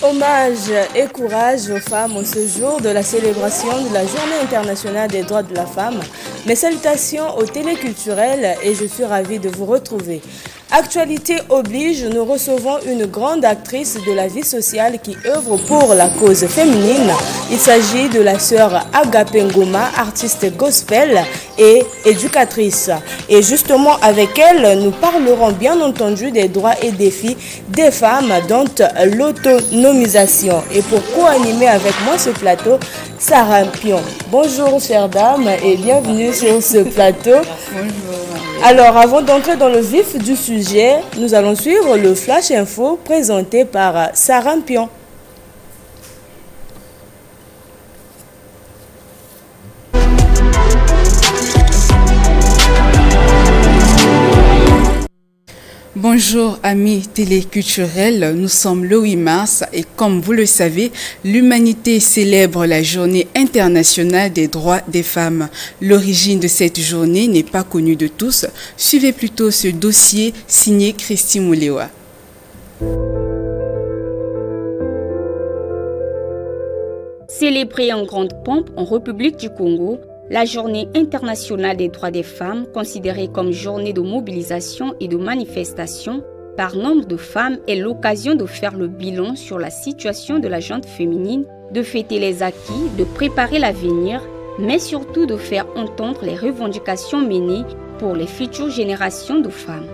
Hommage et courage aux femmes en ce jour de la célébration de la Journée internationale des droits de la femme. Mes salutations aux téléculturels et je suis ravie de vous retrouver. Actualité oblige, nous recevons une grande actrice de la vie sociale qui œuvre pour la cause féminine. Il s'agit de la sœur Agapé Ngoma, artiste gospel et éducatrice. Et justement avec elle, nous parlerons bien entendu des droits et défis des femmes, dont l'autonomisation. Et pour co-animer avec moi ce plateau, Sarah Pion. Bonjour chère dame et bienvenue sur ce plateau. Bonjour. Alors, avant d'entrer dans le vif du sujet, nous allons suivre le Flash Info présenté par Sarah Pion. Bonjour amis téléculturels, nous sommes le 8 mars et comme vous le savez, l'humanité célèbre la journée internationale des droits des femmes. L'origine de cette journée n'est pas connue de tous. Suivez plutôt ce dossier signé Christy Moulewa. Célébrée en grande pompe en République du Congo, la Journée internationale des droits des femmes, considérée comme journée de mobilisation et de manifestation par nombre de femmes, est l'occasion de faire le bilan sur la situation de la gente féminine, de fêter les acquis, de préparer l'avenir, mais surtout de faire entendre les revendications menées pour les futures générations de femmes.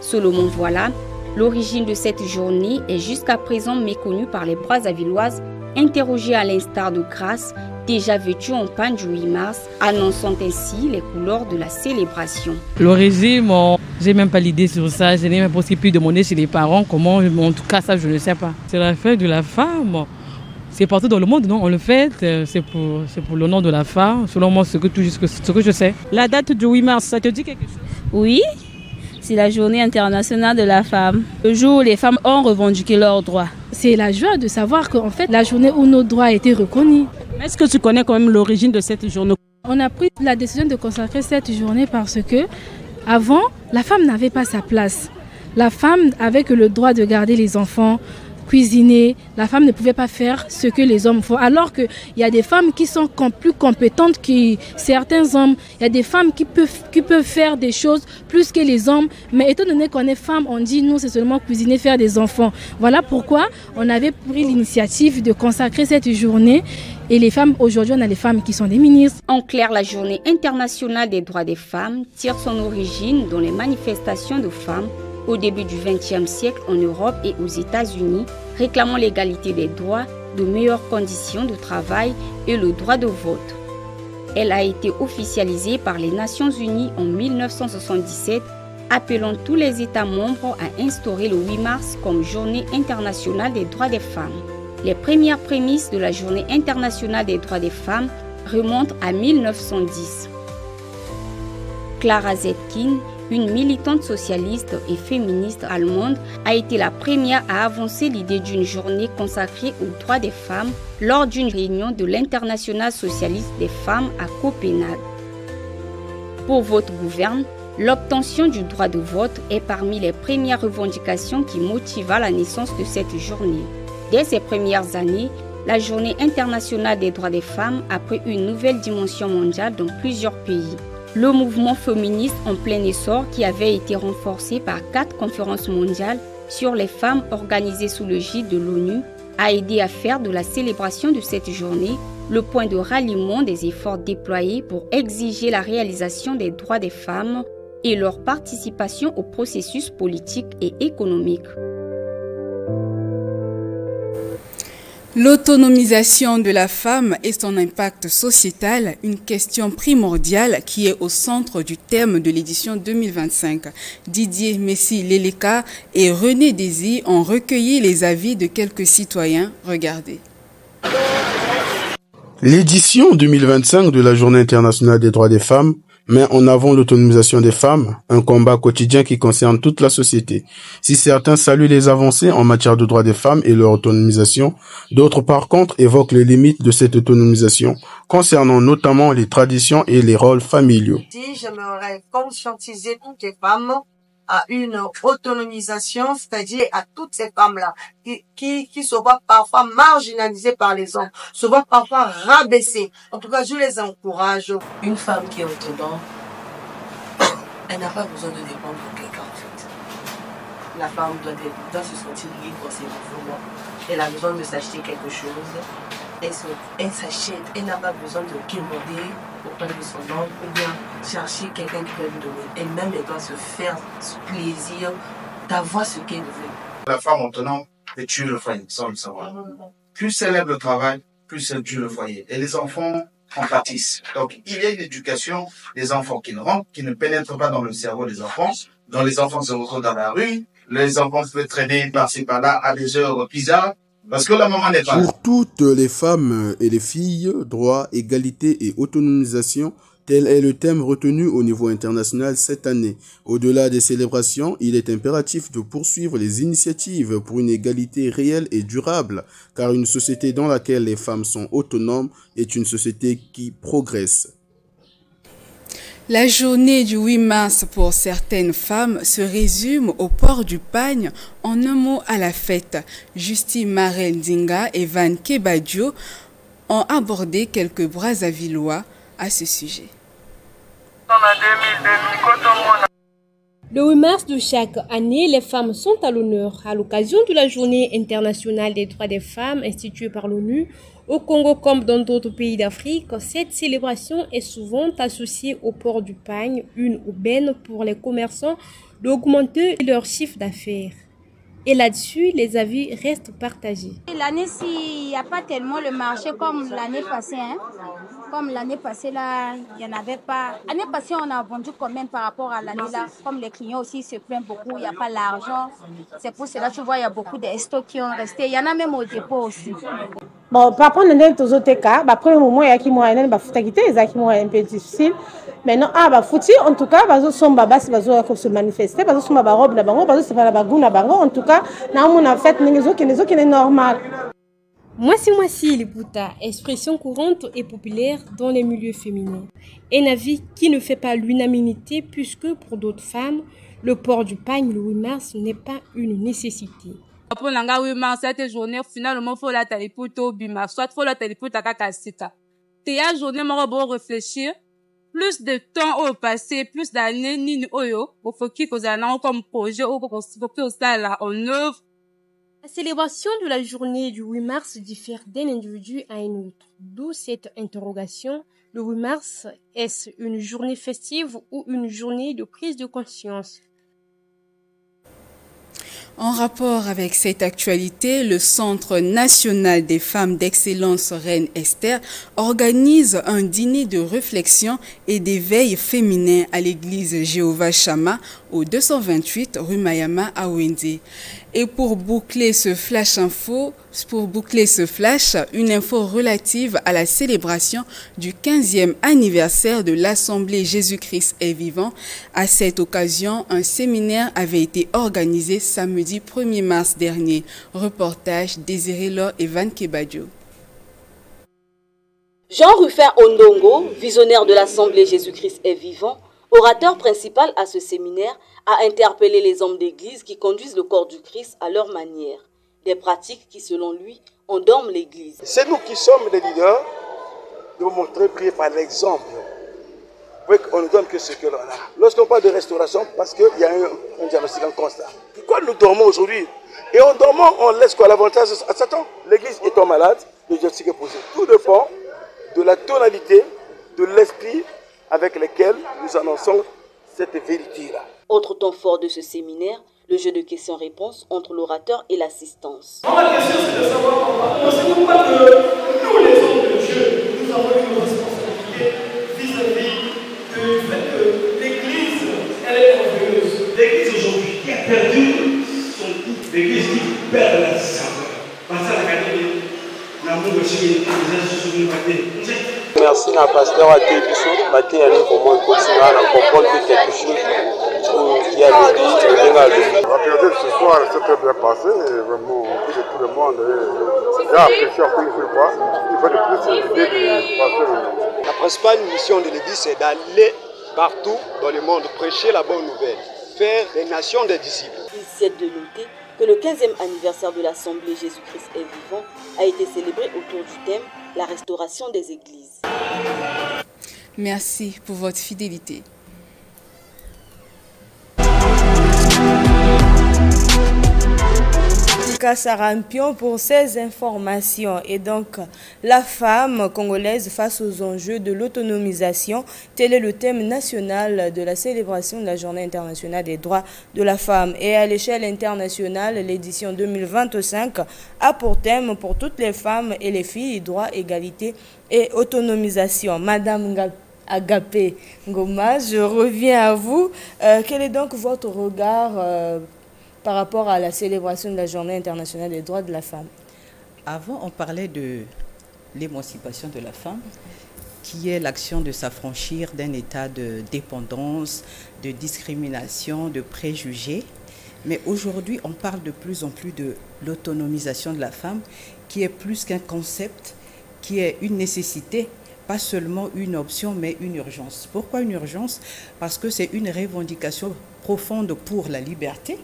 Selon voilà, l'origine de cette journée est jusqu'à présent méconnue par les Brazzavilloises, interrogées à l'instar de Grâce, déjà vêtue en pain du 8 mars, annonçant ainsi les couleurs de la célébration. L'origine, j'ai même pas l'idée sur ça, je n'ai même pas pu demander chez les parents comment, en tout cas ça je ne sais pas. C'est la fête de la femme, c'est partout dans le monde, non? On le fête, c'est pour l'honneur de la femme, selon moi ce que je sais. La date du 8 mars, ça te dit quelque chose? Oui, c'est la journée internationale de la femme, le jour où les femmes ont revendiqué leurs droits. C'est la joie de savoir qu'en fait, la journée où nos droits ont été reconnus. Est-ce que tu connais quand même l'origine de cette journée? On a pris la décision de consacrer cette journée parce que, avant, la femme n'avait pas sa place. La femme avait que le droit de garder les enfants, cuisiner. La femme ne pouvait pas faire ce que les hommes font. Alors qu'il y a des femmes qui sont plus compétentes que certains hommes. Il y a des femmes qui peuvent faire des choses plus que les hommes. Mais étant donné qu'on est femme, on dit nous c'est seulement cuisiner, faire des enfants. Voilà pourquoi on avait pris l'initiative de consacrer cette journée. Et les femmes, aujourd'hui, on a les femmes qui sont des ministres. En clair, la Journée internationale des droits des femmes tire son origine dans les manifestations de femmes au début du XXe siècle en Europe et aux États-Unis, réclamant l'égalité des droits, de meilleures conditions de travail et le droit de vote. Elle a été officialisée par les Nations Unies en 1977, appelant tous les États membres à instaurer le 8 mars comme Journée internationale des droits des femmes. Les premières prémices de la Journée internationale des droits des femmes remontent à 1910. Clara Zetkin, une militante socialiste et féministe allemande, a été la première à avancer l'idée d'une journée consacrée aux droits des femmes lors d'une réunion de l'Internationale socialiste des femmes à Copenhague. Pour Vote Gouverne, l'obtention du droit de vote est parmi les premières revendications qui motiva la naissance de cette journée. Dès ses premières années, la Journée internationale des droits des femmes a pris une nouvelle dimension mondiale dans plusieurs pays. Le mouvement féministe en plein essor, qui avait été renforcé par 4 conférences mondiales sur les femmes organisées sous le gide de l'ONU, a aidé à faire de la célébration de cette journée le point de ralliement des efforts déployés pour exiger la réalisation des droits des femmes et leur participation au processus politique et économique. L'autonomisation de la femme et son impact sociétal, une question primordiale qui est au centre du thème de l'édition 2025. Didier Messi-Leleka et René Désy ont recueilli les avis de quelques citoyens. Regardez. L'édition 2025 de la Journée internationale des droits des femmes met en avant l'autonomisation des femmes, un combat quotidien qui concerne toute la société. Si certains saluent les avancées en matière de droits des femmes et leur autonomisation, d'autres par contre évoquent les limites de cette autonomisation, concernant notamment les traditions et les rôles familiaux. Si j'aimerais conscientiser toutes les femmes à une autonomisation, c'est-à-dire à toutes ces femmes-là qui se voient parfois marginalisées par les hommes, se voient parfois rabaissées. En tout cas, je les encourage. Une femme qui est autonome, elle n'a pas besoin de dépendre de quelqu'un en fait. La femme doit se sentir libre dans ses mouvements. Elle a besoin de s'acheter quelque chose. Elle s'achète, elle n'a pas besoin de quémander auprès de son homme ou bien chercher quelqu'un qui peut lui donner. Elle-même, elle doit se faire ce plaisir d'avoir ce qu'elle veut. La femme autonome peut tuer le foyer sans le savoir. Plus elle aime le travail, plus elle tue le foyer. Et les enfants en pâtissent. Donc, il y a une éducation des enfants qui ne pénètre pas dans le cerveau des enfants. Dont les enfants se retrouvent dans la rue. Les enfants peuvent traîner par-ci par-là à des heures bizarres. Parce que la maman n'est pas là. Pour toutes les femmes et les filles, droit, égalité et autonomisation, tel est le thème retenu au niveau international cette année. Au-delà des célébrations, il est impératif de poursuivre les initiatives pour une égalité réelle et durable, car une société dans laquelle les femmes sont autonomes est une société qui progresse. La journée du 8 mars pour certaines femmes se résume au port du pagne, en un mot à la fête. Justine Marel-Dinga et Van Kebadio ont abordé quelques Brazzavillois à ce sujet. Le 8 mars de chaque année, les femmes sont à l'honneur à l'occasion de la Journée internationale des droits des femmes instituée par l'ONU. Au Congo comme dans d'autres pays d'Afrique, cette célébration est souvent associée au port du pagne, une aubaine pour les commerçants d'augmenter leur chiffre d'affaires. Et là-dessus, les avis restent partagés. L'année-ci, il n'y a pas tellement le marché comme l'année passée. Comme l'année passée, là, il n'y en avait pas. L'année passée, on a vendu quand même par rapport à l'année là. Comme les clients aussi se plaignent beaucoup, il n'y a pas l'argent. C'est pour cela que tu vois, il y a beaucoup de stocks qui ont resté. Il y en a même au dépôt aussi. Bon, par rapport à tous cas, après le moment, il y a qui m'ont un peu difficile. Maintenant, en tout cas, se manifester, en tout cas, on a fait une normal. Mwasi Liputa, expression courante et populaire dans les milieux féminins. Un avis qui ne fait pas l'unanimité puisque pour d'autres femmes, le port du pagne le 8 mars n'est pas une nécessité. Pour l'anga 8 mars, cette journée, finalement, faut la taliputa au bima, soit faut la taliputa kakasika. Théa journée, m'aura beau réfléchir. Plus de temps au passé, plus d'années, ni oyo, au faut qu'il y ait comme projet, au faut que ça là en œuvre. La célébration de la journée du 8 mars diffère d'un individu à un autre. D'où cette interrogation. Le 8 mars, est-ce une journée festive ou une journée de prise de conscience? En rapport avec cette actualité, le Centre national des femmes d'excellence Reine Esther organise un dîner de réflexion et d'éveil féminin à l'église Jéhovah Shammah au 228 rue Mayama à Wendy. Et pour boucler ce flash, une info relative à la célébration du 15e anniversaire de l'Assemblée Jésus-Christ est vivant. À cette occasion, un séminaire avait été organisé samedi 1er mars dernier. Reportage Désiré Laure et Van Kebadio. Jean Rufin Ondongo, visionnaire de l'Assemblée Jésus-Christ est vivant, orateur principal à ce séminaire, a interpellé les hommes d'église qui conduisent le corps du Christ à leur manière. Des pratiques qui, selon lui, endorment l'église. C'est nous qui sommes les leaders de vous montrer prier par l'exemple. On ne donne que ce que l'on a. Lorsqu'on parle de restauration, parce qu'il y a un diagnostic, un constat. Pourquoi nous dormons aujourd'hui? Et en dormant, on laisse quoi l'avantage à Satan? L'église étant malade, le diagnostic est posé. Tout dépend de la tonalité, de l'esprit avec lequel nous annonçons cette vérité-là. Autre temps fort de ce séminaire, le jeu de questions-réponses entre l'orateur et l'assistance. La question, c'est de savoir, ne pensez-vous pas que nous, les hommes de Dieu, nous avons une responsabilité vis-à-vis du fait que l'Église, elle est orgueilleuse. L'Église aujourd'hui qui a perdu son goût, l'Église qui perd la saveur. Parce que la merci à pasteur à Tébiso, Maté allé pour moi continuer à comprendre quelque chose qui a été. La période de ce soir s'est très bien passée, vraiment tout le monde a apprécié un peu une fois. Il faut de plus l'idée de passer. La principale mission de l'Église, c'est d'aller partout dans le monde, prêcher la bonne nouvelle. faire des nations des disciples. Il sied de noter que le 15e anniversaire de l'Assemblée Jésus-Christ est vivant a été célébré autour du thème « La restauration des églises ». Merci pour votre fidélité. Sarampion pour ces informations. Et donc, la femme congolaise face aux enjeux de l'autonomisation, tel est le thème national de la célébration de la Journée internationale des droits de la femme. Et à l'échelle internationale, l'édition 2025 a pour thème pour toutes les femmes et les filles, droit, égalité et autonomisation. Madame Agapé Ngoma, je reviens à vous. Quel est donc votre regard par rapport à la célébration de la Journée internationale des droits de la femme? Avant, on parlait de l'émancipation de la femme, qui est l'action de s'affranchir d'un état de dépendance, de discrimination, de préjugés. Mais aujourd'hui, on parle de plus en plus de l'autonomisation de la femme, qui est plus qu'un concept, qui est une nécessité, pas seulement une option, mais une urgence. Pourquoi une urgence? Parce que c'est une revendication profonde pour la liberté,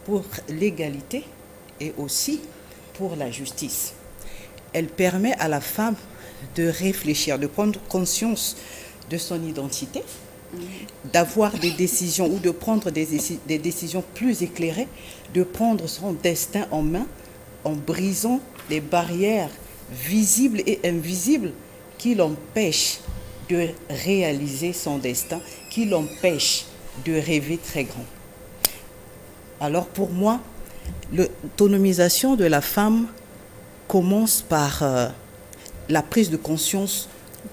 pour l'égalité et aussi pour la justice. Elle permet à la femme de réfléchir, de prendre conscience de son identité, d'avoir des décisions ou de prendre des décisions plus éclairées, de prendre son destin en main en brisant les barrières visibles et invisibles qui l'empêchent de réaliser son destin, qui l'empêchent de rêver très grand. Alors pour moi, l'autonomisation de la femme commence par la prise de conscience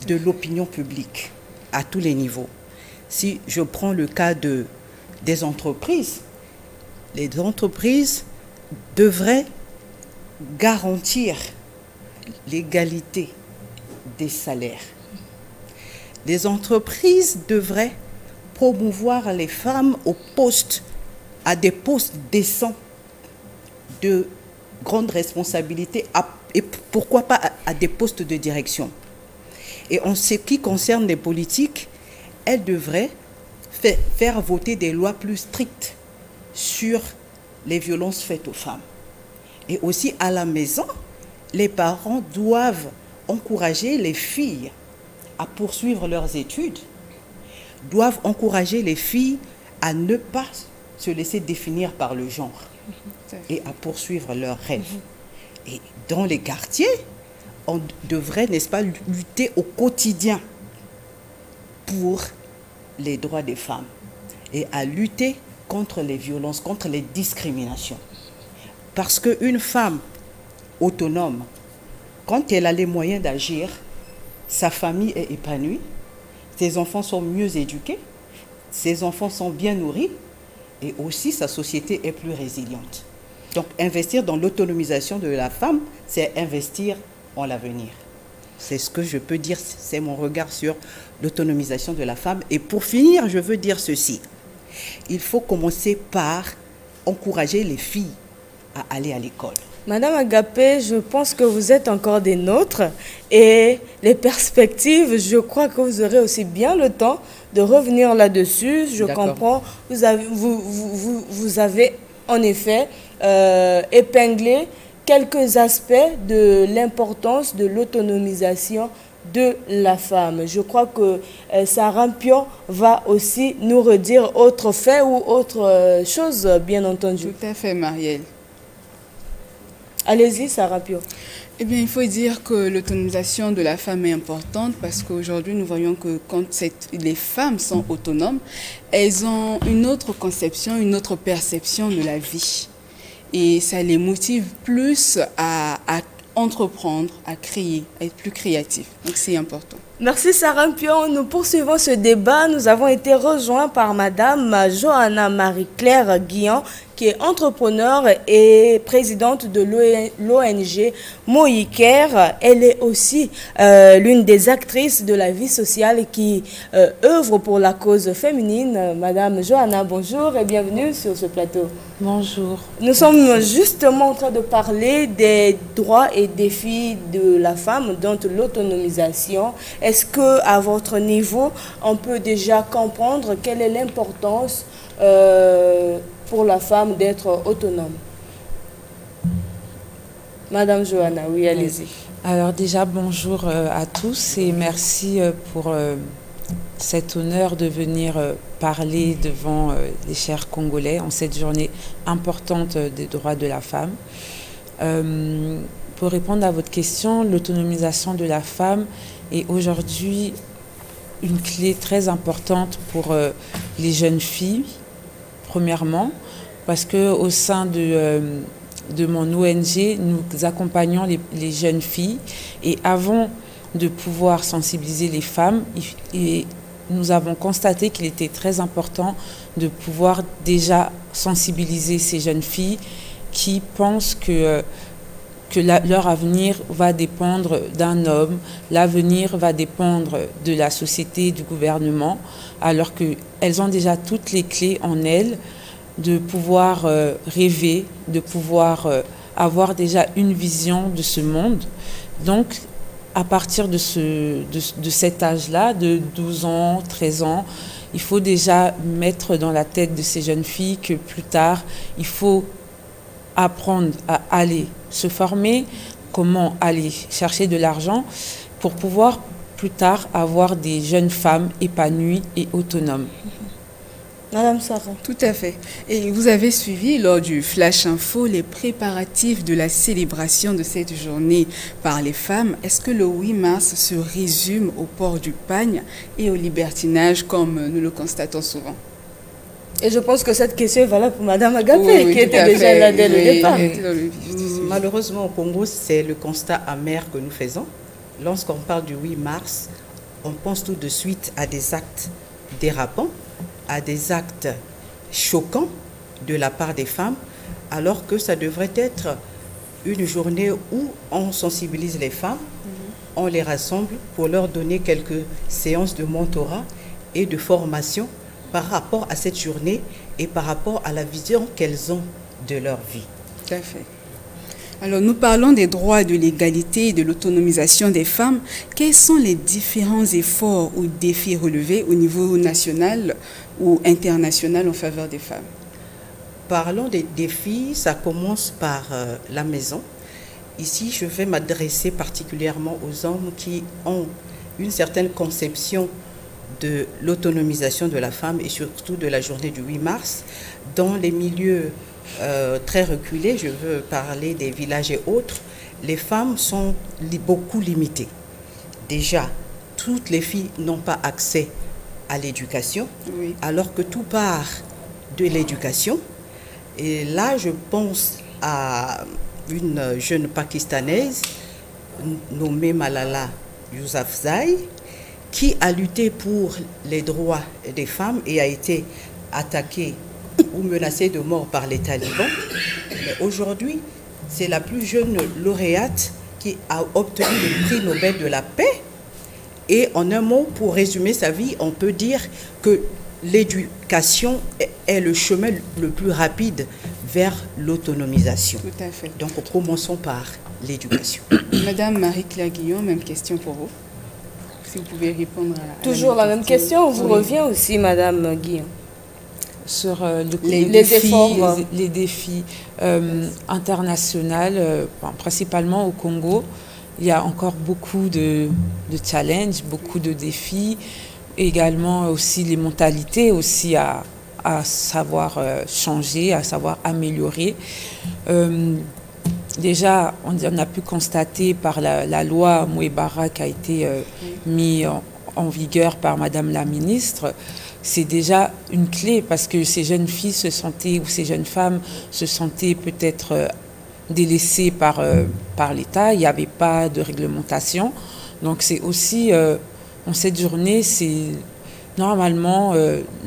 de l'opinion publique à tous les niveaux. Si je prends le cas des entreprises, les entreprises devraient garantir l'égalité des salaires. Les entreprises devraient promouvoir les femmes à des postes décents de grande responsabilité et pourquoi pas à des postes de direction. Et en ce qui concerne les politiques, elles devraient faire voter des lois plus strictes sur les violences faites aux femmes. Et aussi à la maison, les parents doivent encourager les filles à poursuivre leurs études, doivent encourager les filles à ne pas se laisser définir par le genre et à poursuivre leurs rêves. Et dans les quartiers, on devrait, n'est-ce pas, lutter au quotidien pour les droits des femmes et à lutter contre les violences, contre les discriminations. Parce qu'une femme autonome, quand elle a les moyens d'agir, sa famille est épanouie, ses enfants sont mieux éduqués, ses enfants sont bien nourris et aussi sa société est plus résiliente. Donc investir dans l'autonomisation de la femme, c'est investir en l'avenir. C'est ce que je peux dire, c'est mon regard sur l'autonomisation de la femme. Et pour finir, je veux dire ceci. Il faut commencer par encourager les filles à aller à l'école. Madame Agapé, je pense que vous êtes encore des nôtres et les perspectives, je crois que vous aurez aussi bien le temps de revenir là-dessus. Je comprends, vous avez en effet épinglé quelques aspects de l'importance de l'autonomisation de la femme. Je crois que Sarampion va aussi nous redire autre fait ou autre chose, bien entendu. Tout à fait, Marielle. Allez-y, Sarampion. Eh bien, il faut dire que l'autonomisation de la femme est importante parce qu'aujourd'hui, nous voyons que quand les femmes sont autonomes, elles ont une autre conception, une autre perception de la vie. Et ça les motive plus à entreprendre, à créer, à être plus créatifs. Donc, c'est important. Merci Sarampion. Nous poursuivons ce débat. Nous avons été rejoints par Madame Johanna Marie-Claire Guillon, qui est entrepreneure et présidente de l'ONG Moïker. Elle est aussi l'une des actrices de la vie sociale qui œuvre pour la cause féminine. Madame Johanna, bonjour et bienvenue sur ce plateau. Bonjour. Nous sommes justement en train de parler des droits et défis de la femme, dont l'autonomisation. Est-ce que, à votre niveau, on peut déjà comprendre quelle est l'importance pour la femme d'être autonome? Madame Johanna, oui, allez-y. Alors déjà, bonjour à tous et merci pour cet honneur de venir parler devant les chers Congolais en cette journée importante des droits de la femme. Pour répondre à votre question, l'autonomisation de la femme est aujourd'hui une clé très importante pour les jeunes filles, premièrement, parce qu'au sein de mon ONG, nous accompagnons les jeunes filles et avant de pouvoir sensibiliser les femmes, nous avons constaté qu'il était très important de pouvoir déjà sensibiliser ces jeunes filles qui pensent que leur avenir va dépendre d'un homme, l'avenir va dépendre de la société, du gouvernement, alors qu'elles ont déjà toutes les clés en elles de pouvoir rêver, de pouvoir avoir déjà une vision de ce monde. Donc, à partir de cet âge-là, de 12 ans, 13 ans, il faut déjà mettre dans la tête de ces jeunes filles que plus tard, il faut apprendre à aller se former, comment aller chercher de l'argent pour pouvoir plus tard avoir des jeunes femmes épanouies et autonomes. Madame Sarah. Tout à fait. Et vous avez suivi lors du Flash Info les préparatifs de la célébration de cette journée par les femmes. Est-ce que le 8 mars se résume au port du pagne et au libertinage comme nous le constatons souvent? Et je pense que cette question est valable pour Madame Agapé, qui était déjà là dès le départ. Malheureusement, au Congo, c'est le constat amer que nous faisons. Lorsqu'on parle du 8 mars, on pense tout de suite à des actes dérapants, à des actes choquants de la part des femmes, alors que ça devrait être une journée où on sensibilise les femmes, on les rassemble pour leur donner quelques séances de mentorat et de formation par rapport à cette journée et par rapport à la vision qu'elles ont de leur vie. Tout à fait. Alors, nous parlons des droits, de l'égalité et de l'autonomisation des femmes. Quels sont les différents efforts ou défis relevés au niveau national ou international en faveur des femmes? Parlons des défis, ça commence par la maison. Ici, je vais m'adresser particulièrement aux hommes qui ont une certaine conception de l'autonomisation de la femme et surtout de la journée du 8 mars. Dans les milieux très reculés, je veux parler des villages et autres, les femmes sont beaucoup limitées. Déjà, toutes les filles n'ont pas accès à l'éducation, oui, alors que tout part de l'éducation. Et là, je pense à une jeune Pakistanaise nommée Malala Yousafzai, qui a lutté pour les droits des femmes et a été attaquée ou menacée de mort par les talibans. Mais aujourd'hui, c'est la plus jeune lauréate qui a obtenu le prix Nobel de la paix. Et en un mot, pour résumer sa vie, on peut dire que l'éducation est le chemin le plus rapide vers l'autonomisation. Tout à fait. Donc, commençons par l'éducation. Madame Marie-Claire Guillon, même question pour vous. Si vous pouvez répondre à toujours la même question, vous revient aussi, Madame Guillon. Sur les défis internationaux, principalement au Congo, il y a encore beaucoup de challenges, beaucoup de défis, également aussi les mentalités aussi à savoir changer, à savoir améliorer. Déjà, on a pu constater par la loi Mouébara qui a été mise en vigueur par Madame la ministre, c'est déjà une clé parce que ces jeunes filles se sentaient, ou ces jeunes femmes se sentaient peut-être délaissées par l'État. Il n'y avait pas de réglementation. Donc c'est aussi, en cette journée, normalement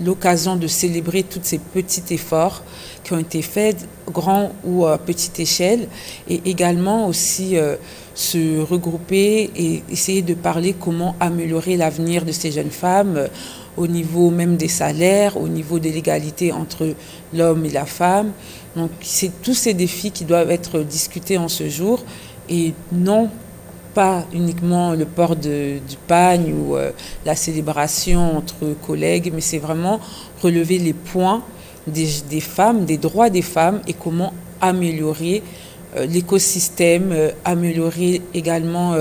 l'occasion de célébrer tous ces petits efforts qui ont été faits, grands ou à petite échelle, et également aussi se regrouper et essayer de parler comment améliorer l'avenir de ces jeunes femmes au niveau même des salaires, au niveau de l'égalité entre l'homme et la femme. Donc c'est tous ces défis qui doivent être discutés en ce jour, et non pas uniquement le port du pagne ou la célébration entre collègues, mais c'est vraiment relever les points des femmes, des droits des femmes, et comment améliorer l'écosystème, améliorer également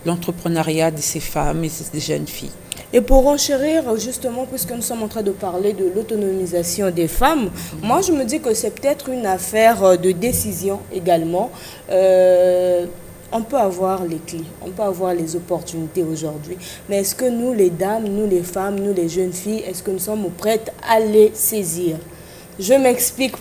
l'entrepreneuriat de ces femmes et ces jeunes filles. Et pour enchérir, justement, puisque nous sommes en train de parler de l'autonomisation des femmes, moi je me dis que c'est peut-être une affaire de décision également. On peut avoir les clés, on peut avoir les opportunités aujourd'hui, mais est-ce que nous les dames, nous les femmes, nous les jeunes filles, est-ce que nous sommes prêtes à les saisir? Je m'explique,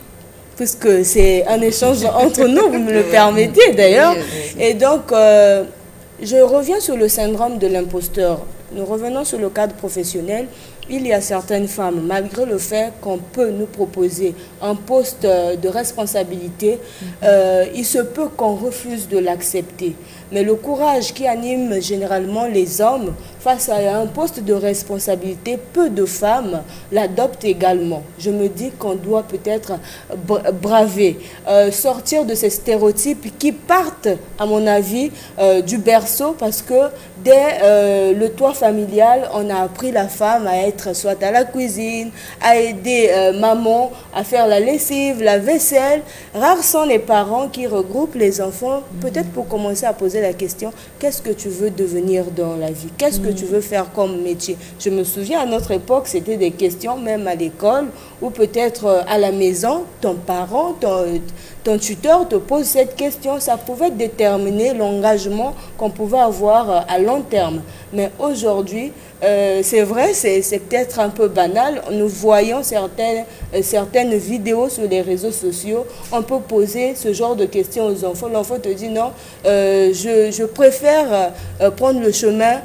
puisque c'est un échange entre nous, vous me le permettez d'ailleurs. Et donc, je reviens sur le syndrome de l'imposteur. Nous revenons sur le cadre professionnel. Il y a certaines femmes, malgré le fait qu'on peut nous proposer un poste de responsabilité, il se peut qu'on refuse de l'accepter. Mais le courage qui anime généralement les hommes face à un poste de responsabilité, peu de femmes l'adoptent également. Je me dis qu'on doit peut-être braver, sortir de ces stéréotypes qui partent, à mon avis, du berceau, parce que dès le toit familial, on a appris la femme à être soit à la cuisine, à aider maman à faire la lessive, la vaisselle. Rares sont les parents qui regroupent les enfants, peut-être pour commencer à poser la question, qu'est-ce que tu veux devenir dans la vie? Qu'est-ce que tu veux faire comme métier? Je me souviens, à notre époque, c'était des questions même à l'école, ou peut-être à la maison, ton parent, ton tuteur te pose cette question. Ça pouvait déterminer l'engagement qu'on pouvait avoir à long terme. Mais aujourd'hui, c'est vrai, c'est peut-être un peu banal. Nous voyons certaines vidéos sur les réseaux sociaux. On peut poser ce genre de questions aux enfants. L'enfant te dit non, je préfère prendre le chemin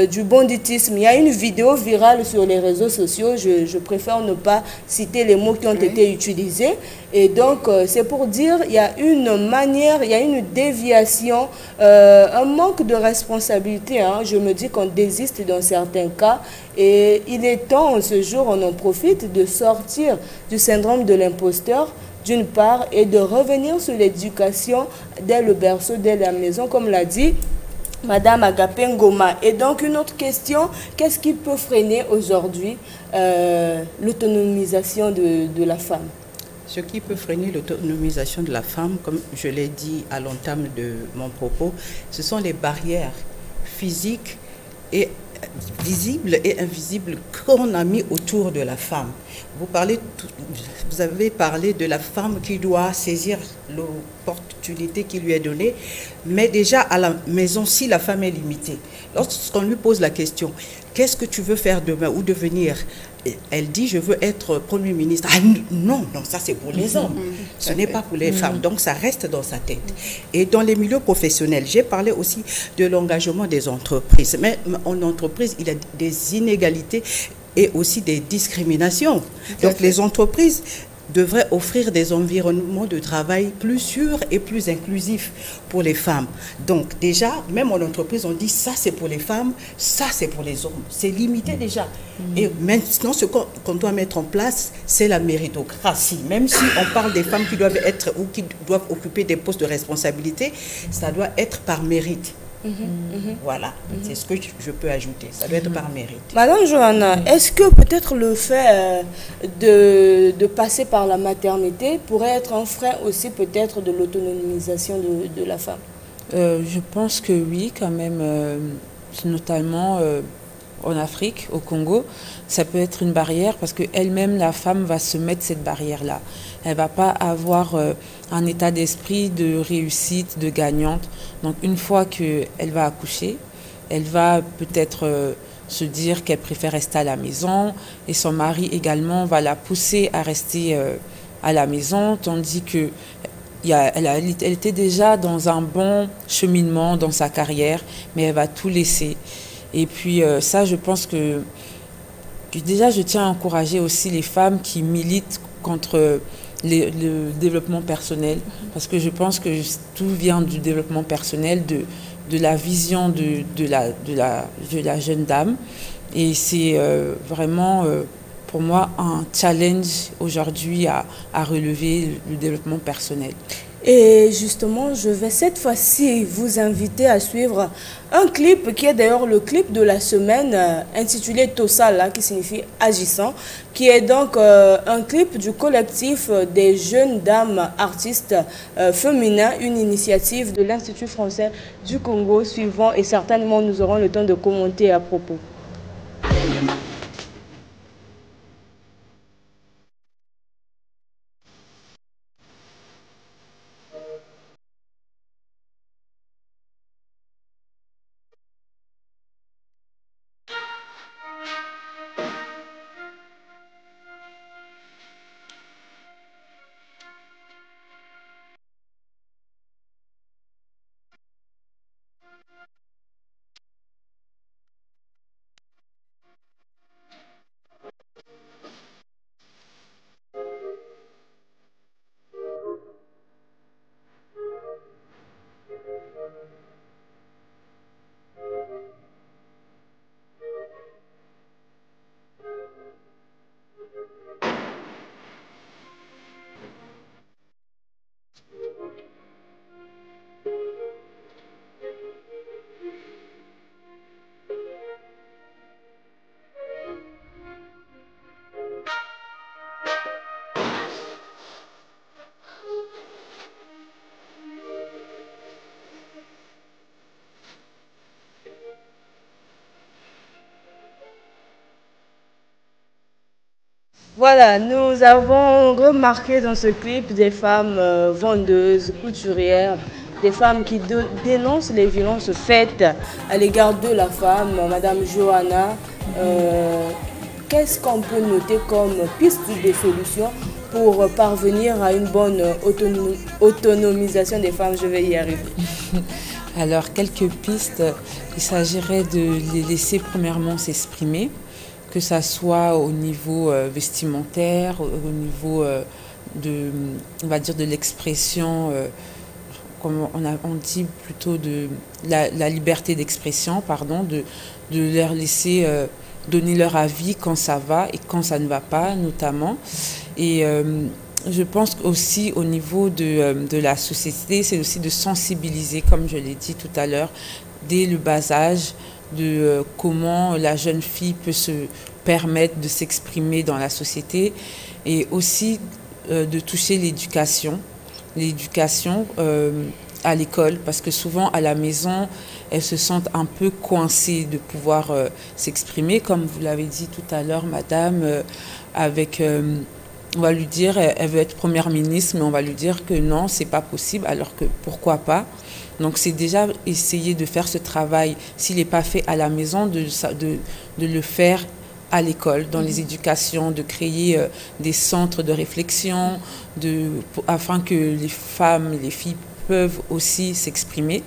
du banditisme. Il y a une vidéo virale sur les réseaux sociaux. Je préfère ne pas citer les mots qui ont été utilisés. Et donc, c'est pour dire il y a une manière, il y a une déviation, un manque de responsabilité. Hein. Je me dis qu'on désiste dans certains cas. Et il est temps, en ce jour, on en profite de sortir du syndrome de l'imposteur, d'une part, et de revenir sur l'éducation dès le berceau, dès la maison, comme l'a dit Madame Agapé Ngoma. Et donc, une autre question, qu'est-ce qui peut freiner aujourd'hui l'autonomisation de la femme? Ce qui peut freiner l'autonomisation de la femme, comme je l'ai dit à l'entame de mon propos, ce sont les barrières physiques et visibles et invisibles qu'on a mis autour de la femme. Vous avez parlé de la femme qui doit saisir l'opportunité qui lui est donnée, mais déjà à la maison, si la femme est limitée, lorsqu'on lui pose la question, qu'est-ce que tu veux faire demain ou devenir? Elle dit, je veux être Premier ministre. Ah non, non, ça c'est pour les hommes. Ce n'est pas pour les femmes. Donc ça reste dans sa tête. Et dans les milieux professionnels, j'ai parlé aussi de l'engagement des entreprises. Mais en entreprise, il y a des inégalités et aussi des discriminations. Donc les entreprises devraient offrir des environnements de travail plus sûrs et plus inclusifs pour les femmes. Donc déjà, même en entreprise, on dit ça c'est pour les femmes, ça c'est pour les hommes. C'est limité déjà. Et maintenant, ce qu'on doit mettre en place, c'est la méritocratie. Même si on parle des femmes qui doivent être ou qui doivent occuper des postes de responsabilité, ça doit être par mérite. Voilà, c'est ce que je peux ajouter. Ça doit être par mérite. Madame Johanna, est-ce que peut-être le fait de passer par la maternité pourrait être un frein aussi peut-être de l'autonomisation de la femme? Je pense que oui, quand même, notamment en Afrique, au Congo, ça peut être une barrière parce qu'elle-même, la femme, va se mettre cette barrière-là. Elle ne va pas avoir un état d'esprit de réussite, de gagnante. Donc, une fois qu'elle va accoucher, elle va peut-être se dire qu'elle préfère rester à la maison et son mari également va la pousser à rester à la maison, tandis que elle était déjà dans un bon cheminement dans sa carrière, mais elle va tout laisser. Et puis ça, je pense que Déjà, je tiens à encourager aussi les femmes qui militent contre le développement personnel, parce que je pense que tout vient du développement personnel, de la vision de la jeune dame. Et c'est vraiment, pour moi, un challenge aujourd'hui à relever le développement personnel. Et justement, je vais cette fois-ci vous inviter à suivre un clip qui est d'ailleurs le clip de la semaine intitulé Tosala, qui signifie agissant, qui est donc un clip du collectif des jeunes dames artistes féminins, une initiative de l'Institut français du Congo suivant, et certainement nous aurons le temps de commenter à propos. Voilà, nous avons remarqué dans ce clip des femmes vendeuses, couturières, des femmes qui dénoncent les violences faites à l'égard de la femme. Madame Johanna, qu'est-ce qu'on peut noter comme piste de solution pour parvenir à une bonne autonomisation des femmes? Je vais y arriver. Alors, quelques pistes. Il s'agirait de les laisser premièrement s'exprimer, que ça soit au niveau vestimentaire, au niveau on va dire de l'expression, comme on dit plutôt de la liberté d'expression, pardon, de leur laisser donner leur avis quand ça va et quand ça ne va pas, notamment. Et je pense aussi au niveau de la société, c'est aussi de sensibiliser, comme je l'ai dit tout à l'heure, dès le bas âge, de comment la jeune fille peut se permettre de s'exprimer dans la société, et aussi de toucher l'éducation à l'école, parce que souvent à la maison, elles se sentent un peu coincées de pouvoir s'exprimer, comme vous l'avez dit tout à l'heure, madame, avec... on va lui dire, elle veut être première ministre, mais on va lui dire que non, c'est pas possible, alors que pourquoi pas. Donc c'est déjà essayer de faire ce travail, s'il n'est pas fait à la maison, de le faire à l'école, dans les éducations, de créer des centres de réflexion, afin que les femmes, les filles peuvent aussi s'exprimer,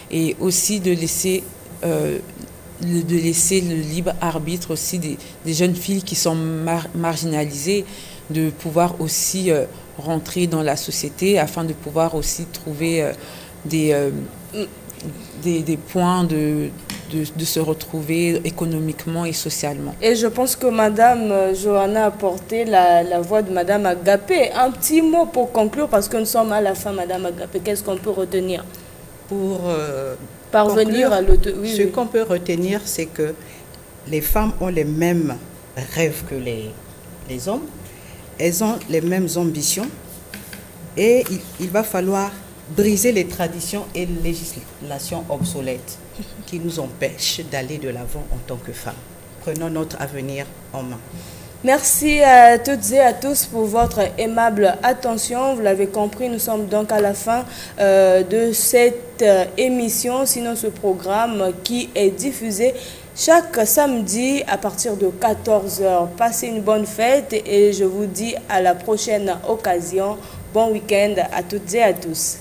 et aussi de laisser le libre arbitre aussi des jeunes filles qui sont marginalisées, de pouvoir aussi rentrer dans la société, afin de pouvoir aussi trouver des points de se retrouver économiquement et socialement. Et je pense que Madame Johanna a porté la voix de Madame Agapé. Un petit mot pour conclure, parce que nous sommes à la fin, Madame Agapé. Qu'est-ce qu'on peut retenir pour parvenir conclure, à l'auto... Oui, ce qu'on peut retenir, c'est que les femmes ont les mêmes rêves que les hommes. Elles ont les mêmes ambitions. Et il va falloir briser les traditions et les législations obsolètes qui nous empêchent d'aller de l'avant en tant que femmes. Prenons notre avenir en main. Merci à toutes et à tous pour votre aimable attention. Vous l'avez compris, nous sommes donc à la fin de cette émission, sinon ce programme qui est diffusé chaque samedi à partir de 14 h. Passez une bonne fête et je vous dis à la prochaine occasion. Bon week-end à toutes et à tous.